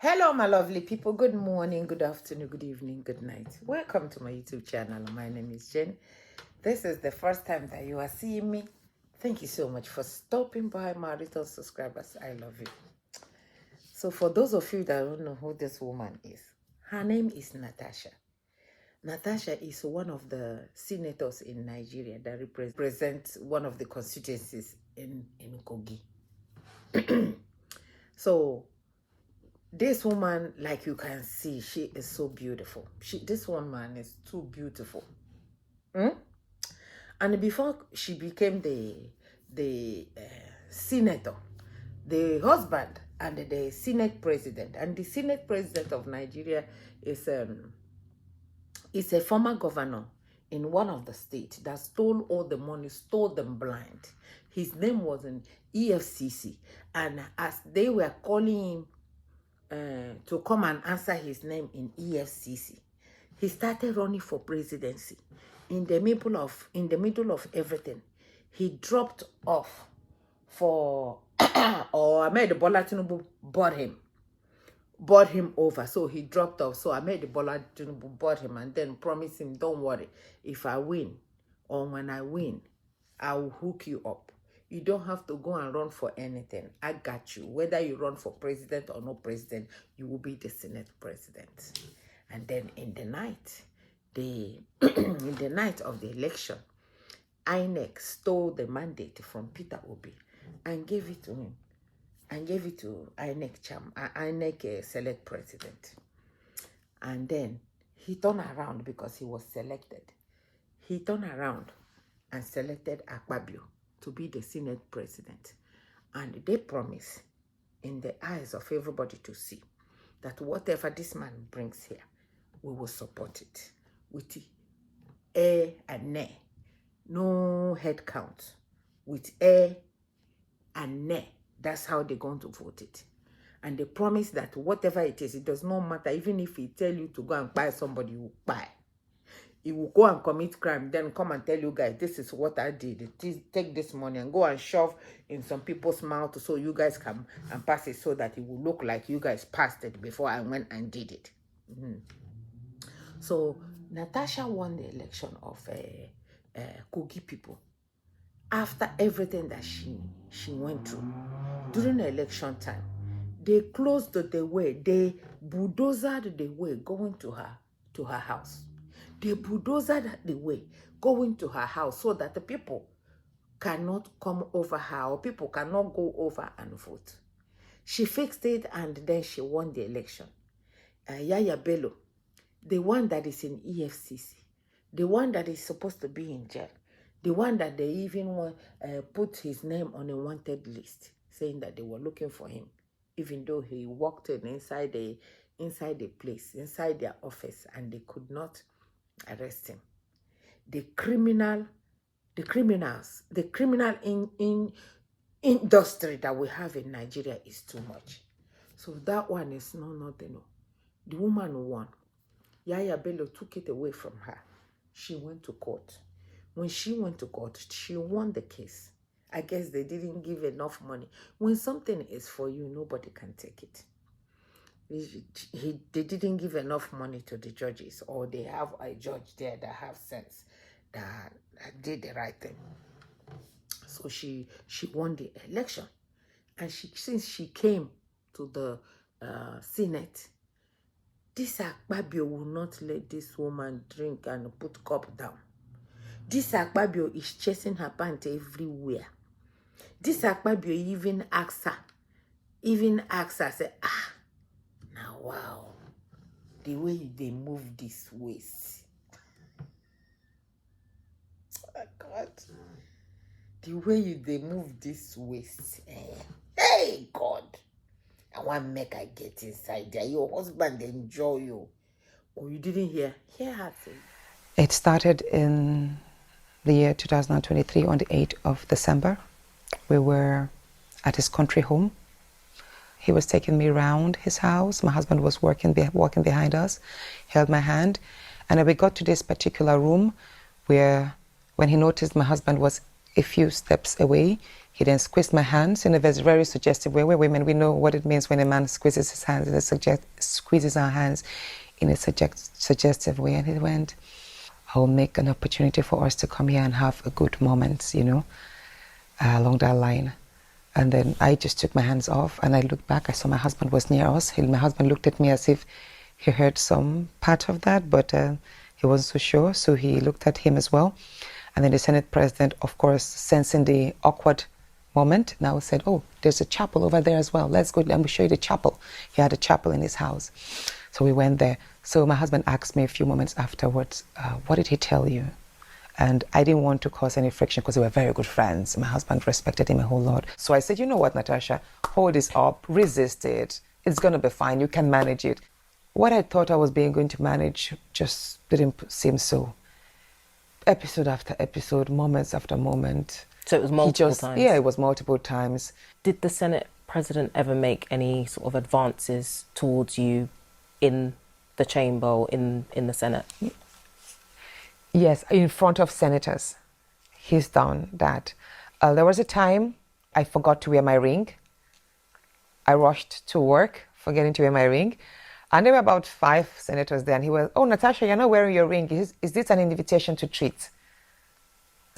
Hello, my lovely people. Good morning, good afternoon, good evening, good night. Welcome to my YouTube channel. My name is Jen. This is the first time that you are seeing me. Thank you so much for stopping by, my little subscribers. I love you. So for those of you that don't know who this woman is, her name is Natasha. Natasha is one of the senators in Nigeria that represents one of the constituencies in Kogi. So this woman, like you can see, she is so beautiful. This woman is too beautiful. And before she became the senator, the husband and the Senate president, and the Senate president of Nigeria is a former governor in one of the states that stole all the money, stole them blind. His name was in EFCC, and as they were calling him to come and answer his name in EFCC, he started running for presidency. In the middle of everything, he dropped off for or Ahmed Bola Tinubu bought him over. So he dropped off. So Ahmed Bola Tinubu bought him and then promised him, don't worry, if I win or when I win, I will hook you up. You don't have to go and run for anything. I got you. Whether you run for president or no president, you will be the Senate president. And then in the night, in the night of the election, INEC stole the mandate from Peter Obi and gave it to him, and gave it to INEC select president. And then he turned around because he was selected. He turned around and selected Akpabio to be the Senate president. And they promise in the eyes of everybody to see that whatever this man brings here, we will support it with A and nay. No head count. With A and nay. That's how they're going to vote it. And they promise that whatever it is, it does not matter. Even if he tell you to go and buy somebody, you buy. He will go and commit crime, then come and tell you guys, this is what I did. Take this money and go and shove in some people's mouth so you guys can and pass it so that it will look like you guys passed it before I went and did it. So Natasha won the election of Kogi people after everything that she went through. During the election time, they closed the way. They bulldozed the way going to her house. They bulldozed the way going to her house so that the people cannot come over her or people cannot go over and vote. She fixed it and then she won the election. Yaya Bello, the one that is in EFCC, the one that is supposed to be in jail, the one that they even put his name on a wanted list, saying that they were looking for him, even though he walked in inside the place, inside their office, and they could not arrest him. The criminal industry that we have in Nigeria is too much. So that one is nothing. The woman won. Yaya Bello took it away from her. She went to court. When she went to court, she won the case. I guess they didn't give enough money. When something is for you, nobody can take it. They didn't give enough money to the judges, or they have a judge there that have sense, that did the right thing. So she won the election. And since she came to the Senate, this akpabio will not let this woman drink and put cup down. This akpabio is chasing her pants everywhere. This akpabio even asks her, say, now wow, the way they move this waist. Oh God. The way they move this waist. Hey God. I want to make her get inside there. Your husband enjoy you. Oh, you didn't hear? Hear her say. It started in the year 2023 on the 8th of December. We were at his country home. He was taking me around his house. My husband was walking behind us, held my hand. And then we got to this particular room where, when he noticed my husband was a few steps away, He then squeezed my hands in a very suggestive way. We're women, we know what it means when a man squeezes his hands, squeezes our hands in a suggestive way. And he went, I'll make an opportunity for us to come here and have a good moment, along that line. And then I just took my hands off and I looked back. I saw my husband was near us. My husband looked at me as if he heard some part of that, but he wasn't so sure. So he looked at him as well. And then the Senate president, of course, sensing the awkward moment, now said, oh, there's a chapel over there as well. Let's go, let me show you the chapel. He had a chapel in his house. So we went there. So my husband asked me a few moments afterwards, what did he tell you? And I didn't want to cause any friction because we were very good friends. My husband respected him a whole lot. So I said, you know what, Natasha, hold this up, resist it. It's going to be fine. You can manage it. What I thought I was going to manage just didn't seem so. Episode after episode, moments after moment. So it was multiple times? Yeah, it was multiple times. Did the Senate president ever make any sort of advances towards you in the chamber or in the Senate? Yes, in front of senators. He's done that. There was a time I forgot to wear my ring. I rushed to work, forgetting to wear my ring. And there were about 5 senators there. And he was, oh, Natasha, you're not wearing your ring. Is this an invitation to treat?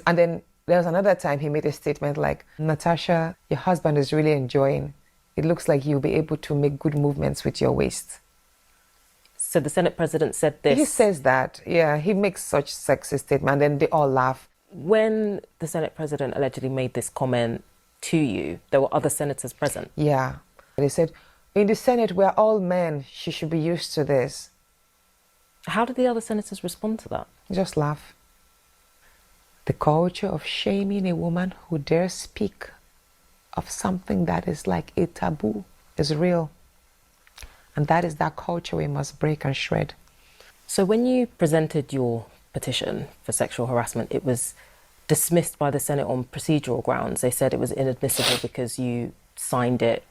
And then there was another time he made a statement like, Natasha, your husband is really enjoying. It looks like you'll be able to make good movements with your waist. So the Senate president said this? He says that, yeah. He makes such sexy statements, and then they all laugh. When the Senate president allegedly made this comment to you, there were other senators present? Yeah. They said, in the Senate, we're all men. She should be used to this. How did the other senators respond to that? Just laugh. The culture of shaming a woman who dares speak of something that is like a taboo is real. And that is that culture we must break and shred. So when you presented your petition for sexual harassment, it was dismissed by the Senate on procedural grounds. They said it was inadmissible because you signed it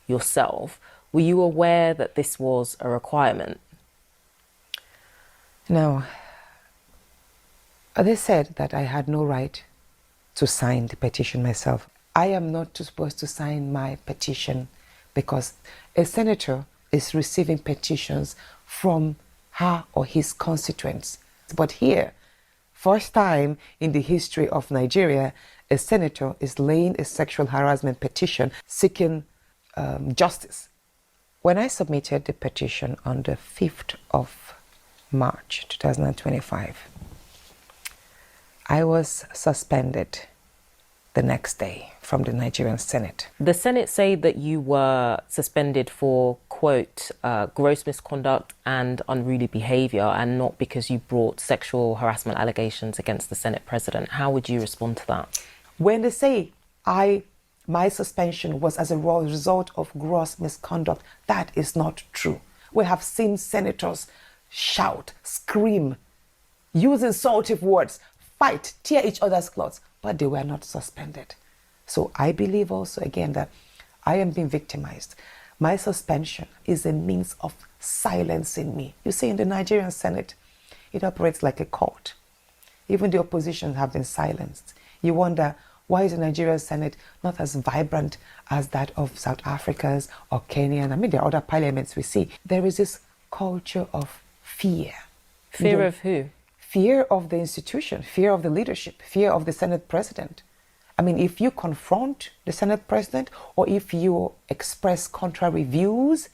yourself. Were you aware that this was a requirement? No. They said that I had no right to sign the petition myself. I am not supposed to sign my petition because a senator is receiving petitions from her or his constituents. But here, first time in the history of Nigeria, a senator is laying a sexual harassment petition seeking justice. When I submitted the petition on the 5th of March 2025, I was suspended the next day from the Nigerian Senate. The Senate say that you were suspended for, quote, gross misconduct and unruly behaviour, and not because you brought sexual harassment allegations against the Senate president. How would you respond to that? When they say my suspension was as a result of gross misconduct, that is not true. We have seen senators shout, scream, use insultive words, fight, tear each other's clothes, but they were not suspended. So I believe also, again, that I am being victimized. My suspension is a means of silencing me. You see, in the Nigerian Senate, it operates like a court. Even the opposition have been silenced. You wonder, why is the Nigerian Senate not as vibrant as that of South Africa's or Kenya? I mean, there are other parliaments we see. There is this culture of fear. Fear of who? Fear of the institution, fear of the leadership, fear of the Senate president. I mean, if you confront the Senate president or if you express contrary views,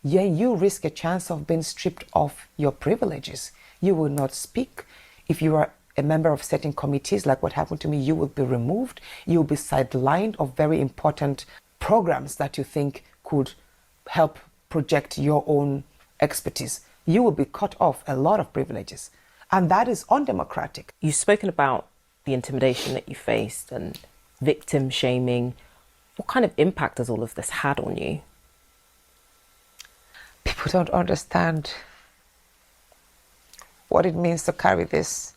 then you risk a chance of being stripped of your privileges. You will not speak. If you are a member of certain committees, like what happened to me, you will be removed. You will be sidelined of very important programs that you think could help project your own expertise. You will be cut off a lot of privileges. And that is undemocratic. You've spoken about the intimidation that you faced and victim shaming. What kind of impact has all of this had on you? People don't understand what it means to carry this.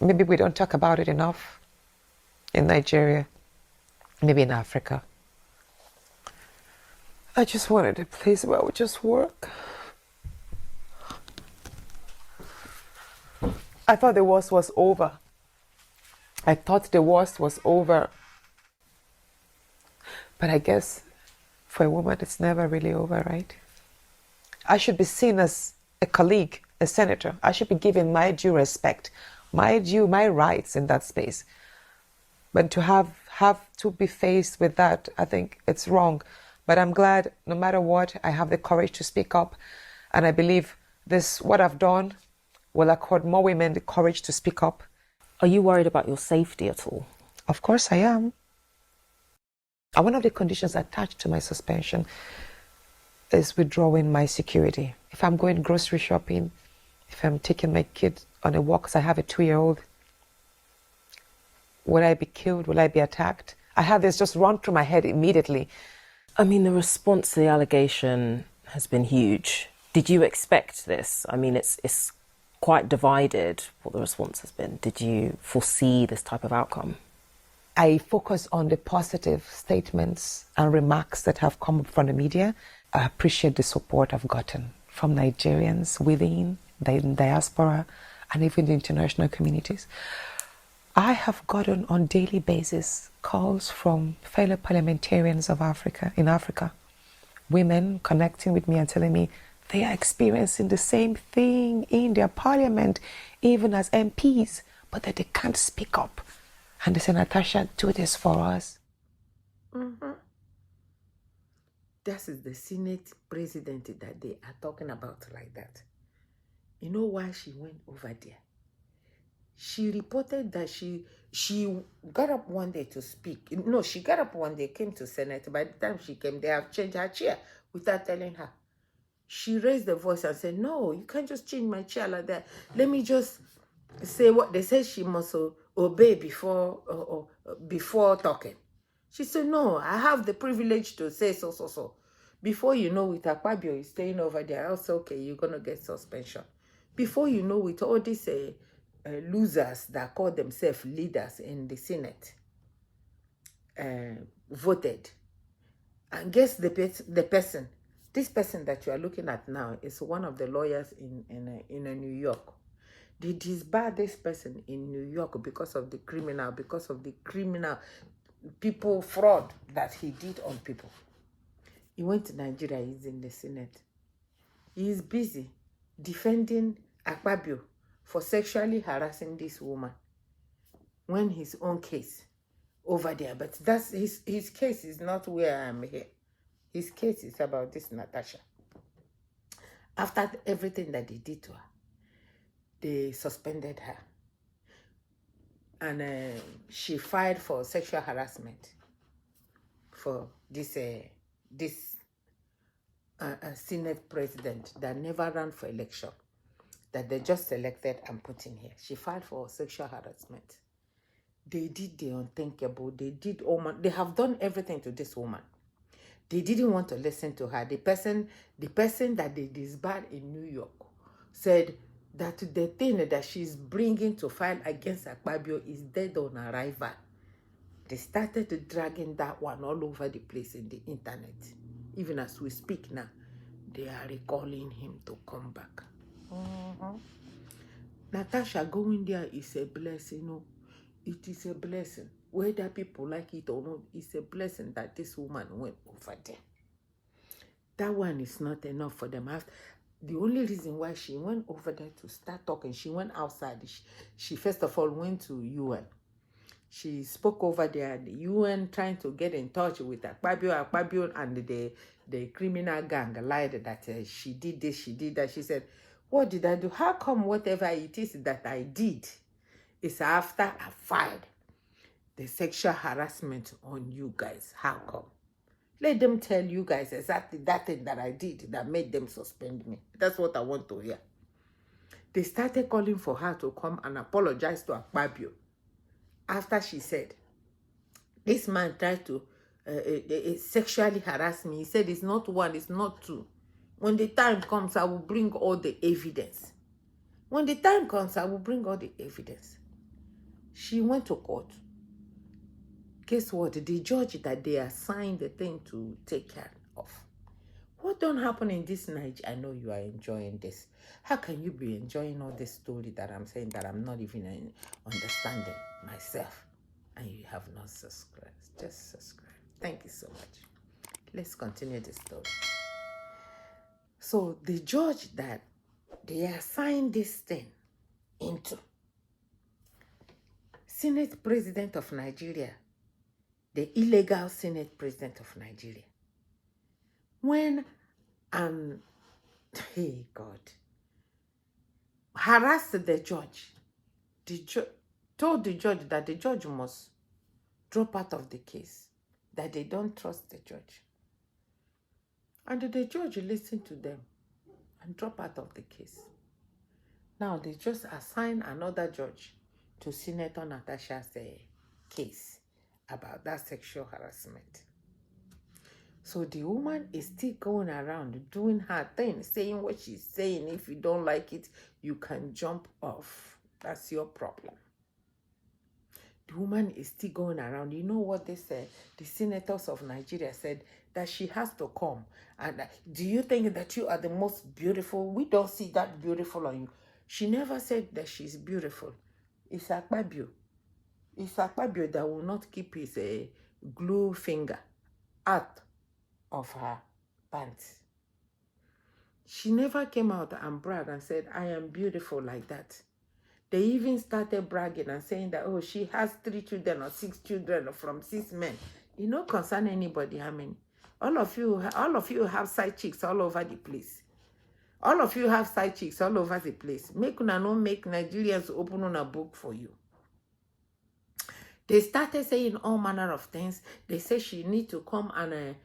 Maybe we don't talk about it enough in Nigeria, maybe in Africa. I just wanted a place where I would just work. I thought the worst was over. I thought the worst was over. But I guess for a woman, it's never really over, right? I should be seen as a colleague, a senator. I should be given my due respect, my rights in that space. But to have to be faced with that, I think it's wrong. But I'm glad, no matter what, I have the courage to speak up. And I believe what I've done will accord more women the courage to speak up. Are you worried about your safety at all? Of course I am. And one of the conditions attached to my suspension is withdrawing my security. If I'm going grocery shopping, if I'm taking my kid on a walk, because I have a 2-year-old, will I be killed? Will I be attacked? I have this just run through my head immediately. I mean, the response to the allegation has been huge. Did you expect this? I mean, it's quite divided what the response has been. Did you foresee this type of outcome? I focus on the positive statements and remarks that have come from the media. I appreciate the support I've gotten from Nigerians within the diaspora and even the international communities. I have gotten on a daily basis calls from fellow parliamentarians in Africa, women connecting with me and telling me they are experiencing the same thing in their parliament, even as MPs, but that they can't speak up. And they say, Natasha, do this for us. Mm-hmm. That is the Senate president that they are talking about like that. You know why she went over there? She reported that she got up one day to speak. No, she got up one day, came to Senate. By the time she came, they have changed her chair without telling her. She raised the voice and said, no, you can't just change my chair like that. Let me just say what they said she must obey before talking. She said, no, I have the privilege to say so. Before you know it, Akpabio is staying over there. I said, okay, you're going to get suspension. Before you know it, all these losers that call themselves leaders in the Senate voted. And guess the person, this person that you are looking at now is one of the lawyers in New York. They disbarred this person in New York because of the criminal people fraud that he did on people. He went to Nigeria, he's in the Senate. He is busy defending Akpabio for sexually harassing this woman when his own case over there. But that's his case is not where I am here. His case is about this Natasha. After everything that they did to her, they suspended her. And she filed for sexual harassment for this Senate president that never ran for election, that they just selected and put in here. She filed for sexual harassment. They did the unthinkable. They have done everything to this woman. They didn't want to listen to her. The person that they disbarred in New York said that the thing that she's bringing to file against Akpabio is dead on arrival. They started dragging that one all over the place in the internet. Even as we speak now, they are recalling him to come back. Natasha going there is a blessing. No, it is a blessing. Whether people like it or not, it's a blessing that this woman went over there. That one is not enough for them. The only reason why she went over there to start talking, she went outside. She first of all went to UN. She spoke over there at the UN trying to get in touch with Akpabio and the criminal gang lied that she did this, she did that. She said, what did I do? How come whatever it is that I did is after I filed the sexual harassment on you guys? How come? Let them tell you guys exactly that thing that I did that made them suspend me. That's what I want to hear. They started calling for her to come and apologize to Akpabio after she said, this man tried to sexually harass me. He said it's not one, it's not two. When the time comes, I will bring all the evidence. When the time comes, I will bring all the evidence. She went to court. Guess what? The judge that they assigned the thing to take care of, What don't happen in this night? I know you are enjoying this. How can you be enjoying all this story that I'm saying that I'm not even understanding myself? And you have not subscribed. Just subscribe. Thank you so much. Let's continue the story. So the judge that they assigned this thing into, Senate President of Nigeria, the illegal Senate President of Nigeria, when hey God, harassed the judge, told the judge that the judge must drop out of the case, that they don't trust the judge. And the judge listened to them and drop out of the case. Now they just assign another judge to Senator Natasha's case about that sexual harassment. So the woman is still going around doing her thing, saying what she's saying. If you don't like it, you can jump off. That's your problem. The woman is still going around. You know what they said? The senators of Nigeria said that she has to come. And do you think that you are the most beautiful? We don't see that beautiful on you. She never said that she's beautiful. It's akpabio. It's akpabio that will not keep his glue finger out of her pants. She never came out and bragged and said, I am beautiful like that. They even started bragging and saying that, oh, she has 3 children or 6 children from 6 men. You know, concern anybody how many. All of you have side chicks all over the place. All of you have side chicks all over the place. Make una no make Nigerians open on a book for you. They started saying all manner of things. They say she need to come and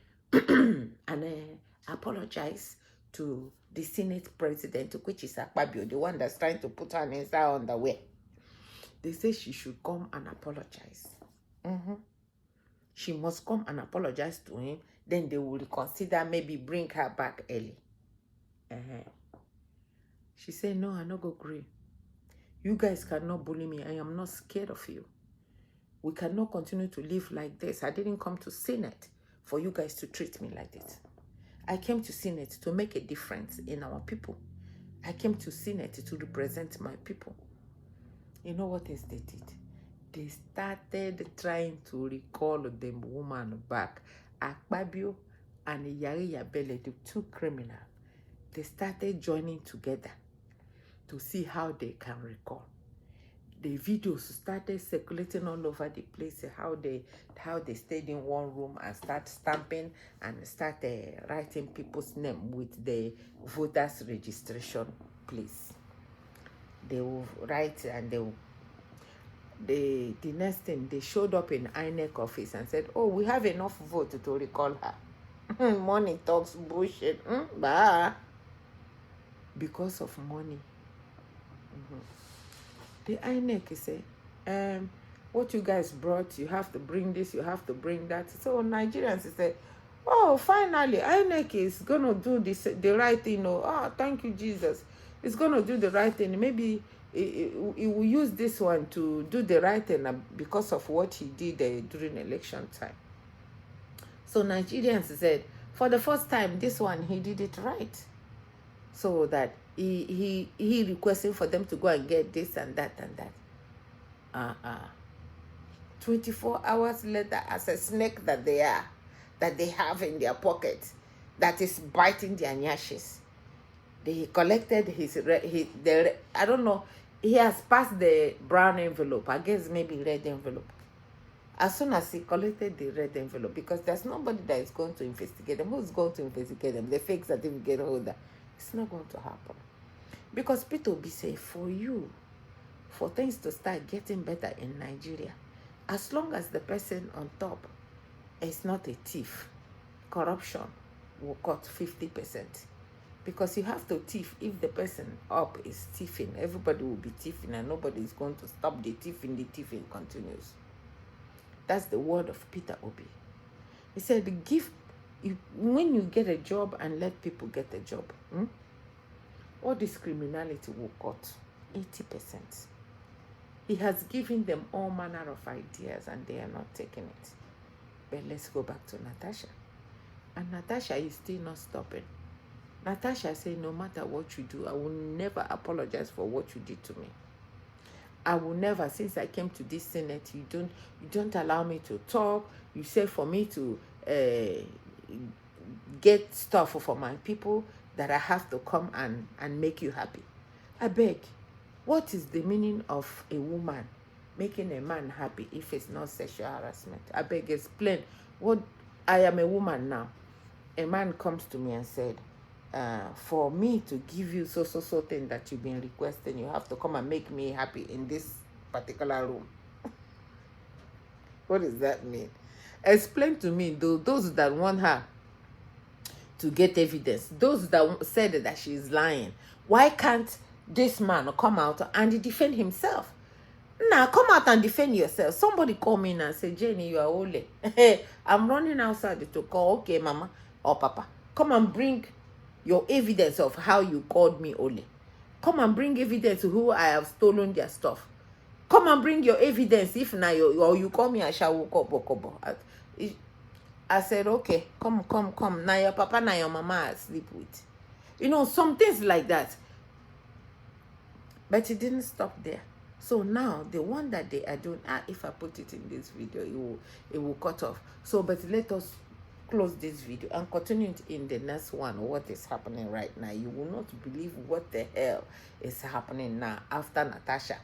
apologize to the Senate President, which is Akpabio, the one that's trying to put her inside underwear. They say she should come and apologize. She must come and apologize to him. Then they will consider maybe bring her back early. She said, no, I'm not going to agree. You guys cannot bully me. I am not scared of you. We cannot continue to live like this. I didn't come to Senate for you guys to treat me like this. I came to Senate to make a difference in our people. I came to Senate to represent my people. You know what else they did? They started trying to recall the woman back. Akpabio and Yari Yabele, the 2 criminals, they started joining together to see how they can recall. The videos started circulating all over the place, how they stayed in one room and start stamping and start writing people's name with the voters registration place. They will write and the next thing, they showed up in INEC office and said, oh, we have enough vote to recall her. Money talks bullshit. Bah. Because of money. The INEC say, what you guys brought, you have to bring this, you have to bring that. So Nigerians say, oh, finally, INEC is going to do the right thing. Oh, thank you, Jesus. It's going to do the right thing. Maybe he will use this one to do the right thing because of what he did during election time. So Nigerians said, for the first time, this one, he did it right. So that he requesting for them to go and get this and that and that. 24 hours later, as a snake that they are, that they have in their pocket, that is biting their nyashes, they collected I don't know, he has passed the brown envelope, I guess maybe red envelope. As soon as he collected the red envelope, because there's nobody that is going to investigate them. Who's going to investigate them? The fake certificate holder. It's not going to happen. Because Peter will be saying, for things to start getting better in Nigeria, as long as the person on top is not a thief, corruption will cut 50%. Because you have to thief. If the person up is thieving, everybody will be thieving and nobody is going to stop the thieving continues. That's the word of Peter Obi. He said, when you get a job and let people get a job, all this criminality will cut 80%. He has given them all manner of ideas and they are not taking it. But let's go back to Natasha. And Natasha is still not stopping. Natasha said, no matter what you do, I will never apologize for what you did to me. I will never, since I came to this Senate, you don't allow me to talk. You say for me to get stuff for my people, that I have to come and make you happy. I beg, what is the meaning of a woman making a man happy if it's not sexual harassment? I beg, explain. What, I am a woman now. A man comes to me and said, for me to give you so thing that you've been requesting, you have to come and make me happy in this particular room. What does that mean? Explain to me, those that want her to get evidence, those that said that she is lying. Why can't this man come out and defend himself? Now, come out and defend yourself. Somebody call me and say, Jenny, you are ole. I'm running outside to call. Okay, mama or papa, come and bring your evidence of how you called me ole. Come and bring evidence who I have stolen their stuff. Come and bring your evidence if now you call me a shawu. I said, okay, come. Now your papa, now your mama I sleep with. You know, some things like that. But it didn't stop there. So now the one that they are doing, if I put it in this video, it will cut off. So, but let us close this video and continue it in the next one. What is happening right now? You will not believe what the hell is happening now after Natasha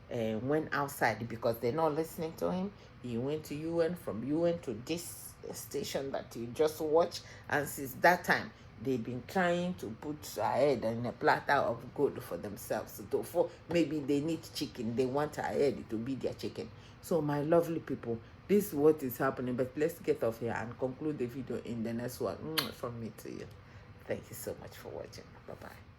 went outside because they're not listening to him. He went to UN, from UN to this station that you just watched, and since that time they've been trying to put ahead in a platter of gold for themselves. So for maybe they need chicken, they want ahead to be their chicken. So my lovely people, this is what is happening. But let's get off here and conclude the video in the next one. From me to you. Thank you so much for watching. Bye bye.